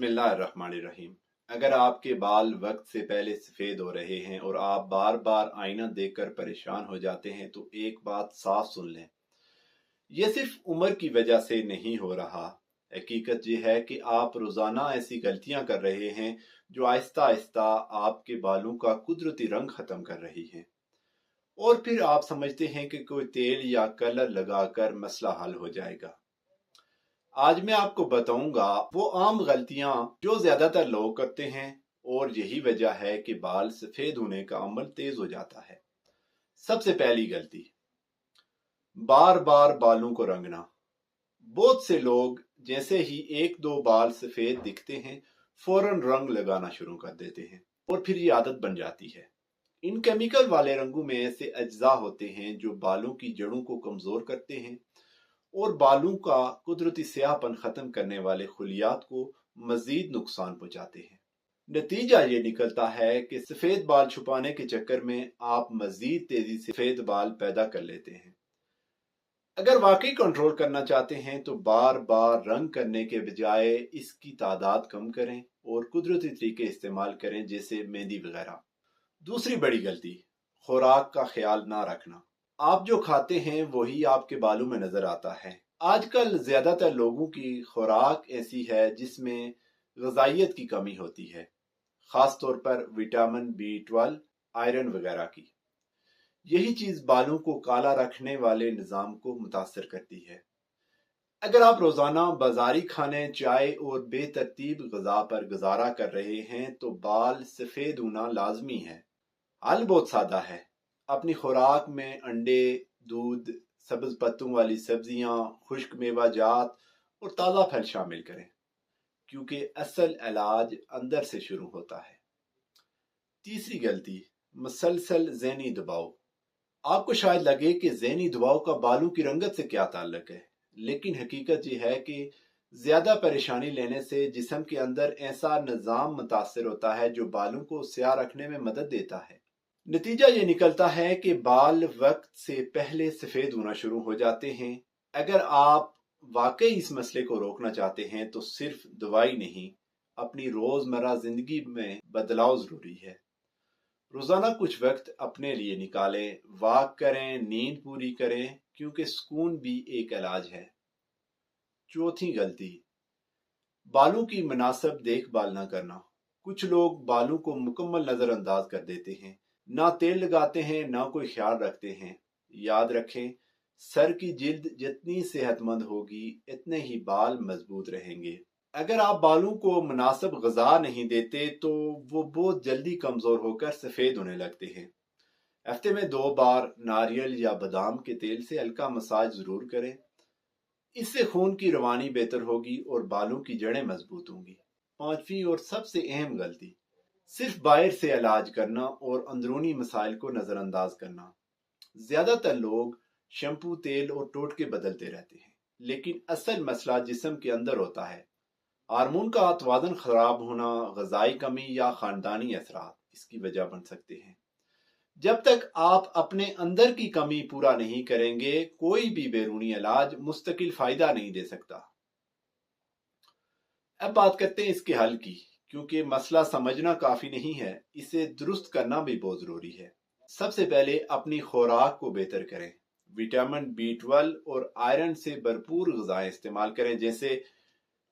बिस्मिल्लाहिर्रहमानिर्रहीम। अगर आपके बाल वक्त से पहले सफ़ेद हो रहे हैं और आप बार बार आईना देखकर परेशान हो जाते हैं तो एक बात साफ सुन लें, यह सिर्फ उम्र की वजह से नहीं हो रहा। हकीकत यह है कि आप रोज़ाना ऐसी गलतियां कर रहे हैं जो आहिस्ता आहिस्ता आपके बालों का कुदरती रंग ख़त्म कर रही हैं, और फिर आप समझते हैं कि कोई तेल या कलर लगाकर मसला हल हो जाएगा। आज मैं आपको बताऊंगा वो आम गलतियां जो ज्यादातर लोग करते हैं, और यही वजह है कि बाल सफेद होने का अमल तेज हो जाता है। सबसे पहली गलती, बार बार बालों को रंगना। बहुत से लोग जैसे ही एक दो बाल सफेद दिखते हैं फौरन रंग लगाना शुरू कर देते हैं, और फिर ये आदत बन जाती है। इन केमिकल वाले रंगों में ऐसे अज्जा होते हैं जो बालों की जड़ों को कमजोर करते हैं और बालों का कुदरती स्याहपन खत्म करने वाले खुलियात को मजीद नुकसान पहुंचाते हैं। नतीजा ये निकलता है कि सफेद बाल छुपाने के चक्कर में आप मजीद तेजी से सफेद बाल पैदा कर लेते हैं। अगर वाकई कंट्रोल करना चाहते हैं तो बार बार रंग करने के बजाय इसकी तादाद कम करें और कुदरती तरीके इस्तेमाल करें, जैसे मेहंदी वगैरह। दूसरी बड़ी गलती, खुराक का ख्याल ना रखना। आप जो खाते हैं वही आपके बालों में नजर आता है। आजकल ज्यादातर लोगों की खुराक ऐसी है जिसमें ग़िज़ाइयत की कमी होती है, खास तौर पर विटामिन B12, आयरन वगैरह की। यही चीज बालों को काला रखने वाले निज़ाम को मुतासर करती है। अगर आप रोजाना बाजारी खाने, चाय और बेतरतीब ग़िज़ा पर गुजारा कर रहे हैं तो बाल सफेद होना लाजमी है। हल बहुत सादा है। अपनी खुराक में अंडे, दूध, सब्ज पत्तों वाली सब्जियां, खुश्क मेवाजात और ताज़ा फल शामिल करें, क्योंकि असल इलाज अंदर से शुरू होता है। तीसरी गलती, मुसलसल ज़हनी दबाव। आपको शायद लगे कि ज़हनी दबाव का बालों की रंगत से क्या ताल्लुक है, लेकिन हकीकत यह है कि ज्यादा परेशानी लेने से जिस्म के अंदर ऐसा निज़ाम मुतासर होता है जो बालों को स्याह रखने में मदद देता है। नतीजा ये निकलता है कि बाल वक्त से पहले सफेद होना शुरू हो जाते हैं। अगर आप वाकई इस मसले को रोकना चाहते हैं तो सिर्फ दवाई नहीं, अपनी रोजमर्रा जिंदगी में बदलाव जरूरी है। रोजाना कुछ वक्त अपने लिए निकालें, वॉक करें, नींद पूरी करें, क्योंकि सुकून भी एक इलाज है। चौथी गलती, बालों की मुनासिब देखभाल न करना। कुछ लोग बालों को मुकम्मल नजरअंदाज कर देते हैं, ना तेल लगाते हैं, ना कोई ख्याल रखते हैं। याद रखें, सर की जिल्द जितनी सेहतमंद होगी इतने ही बाल मजबूत रहेंगे। अगर आप बालों को मुनासिब ग़िज़ा नहीं देते तो वो बहुत जल्दी कमजोर होकर सफेद होने लगते हैं। हफ्ते में 2 बार नारियल या बादाम के तेल से हल्का मसाज जरूर करें। इससे खून की रवानी बेहतर होगी और बालों की जड़ें मजबूत होंगी। पांचवी और सबसे अहम गलती, सिर्फ बाहर से इलाज करना और अंदरूनी मसाइल को नजरअंदाज करना। ज्यादातर लोग शैम्पू, तेल और टोटके बदलते रहते हैं, लेकिन असल मसला जिस्म के अंदर होता है। हार्मोन का तवाज़ुन खराब होना, ग़िज़ाई कमी या खानदानी असरात इसकी वजह बन सकते हैं। जब तक आप अपने अंदर की कमी पूरा नहीं करेंगे, कोई भी बैरूनी इलाज मुस्तकिल फायदा नहीं दे सकता। अब बात करते हैं इसके हल की, क्योंकि मसला समझना काफी नहीं है, इसे दुरुस्त करना भी बहुत जरूरी है। सबसे पहले अपनी खुराक को बेहतर करें। विटामिन B12 और आयरन से भरपूर ग़िज़ाएं इस्तेमाल करें, जैसे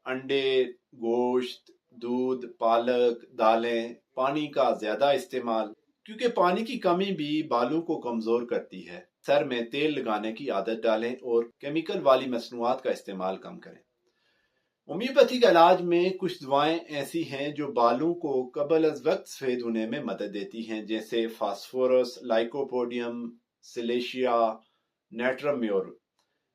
अंडे, गोश्त, दूध, पालक, दालें। पानी का ज्यादा इस्तेमाल, क्योंकि पानी की कमी भी बालों को कमजोर करती है। सर में तेल लगाने की आदत डालें और केमिकल वाली मसनूआत का इस्तेमाल कम करें। होम्योपैथिक इलाज में कुछ दवाएं ऐसी हैं जो बालों को कबल अज वक्त सफेद होने में मदद देती हैं, जैसे phosphorus, lycopodium, Silesia, natrum more.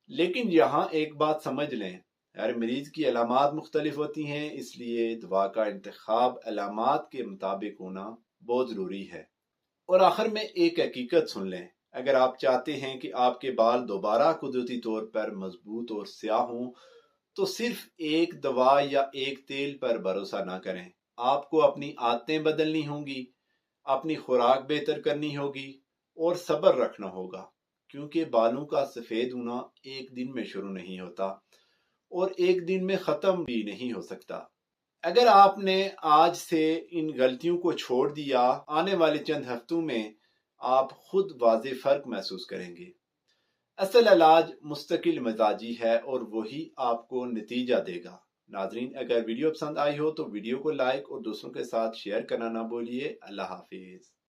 लेकिन यहाँ एक बात समझ लें, हर मरीज की अलामात मुख्तलिफ होती हैं, इसलिए दवा का इंतखाब अलामात के मुताबिक होना बहुत जरूरी है। और आखिर में एक हकीकत सुन लें, अगर आप चाहते हैं कि आपके बाल दोबारा कुदरती तौर पर मजबूत और स्याह हों तो सिर्फ एक दवा या एक तेल पर भरोसा ना करें। आपको अपनी आदतें बदलनी होंगी, अपनी खुराक बेहतर करनी होगी और सब्र रखना होगा, क्योंकि बालों का सफेद होना एक दिन में शुरू नहीं होता और एक दिन में खत्म भी नहीं हो सकता। اگر آپ نے آج سے ان غلطیوں کو چھوڑ دیا، آنے والے چند ہفتوں میں آپ خود واضح فرق محسوس کریں گے۔ اصل علاج مستقل مزاجی ہے اور وہی آپ کو نتیجہ دے گا۔ ناظرین، اگر ویڈیو پسند آئی ہو تو ویڈیو کو لائک اور دوسروں کے ساتھ شیئر کرنا نہ بھولیے۔ اللہ حافظ۔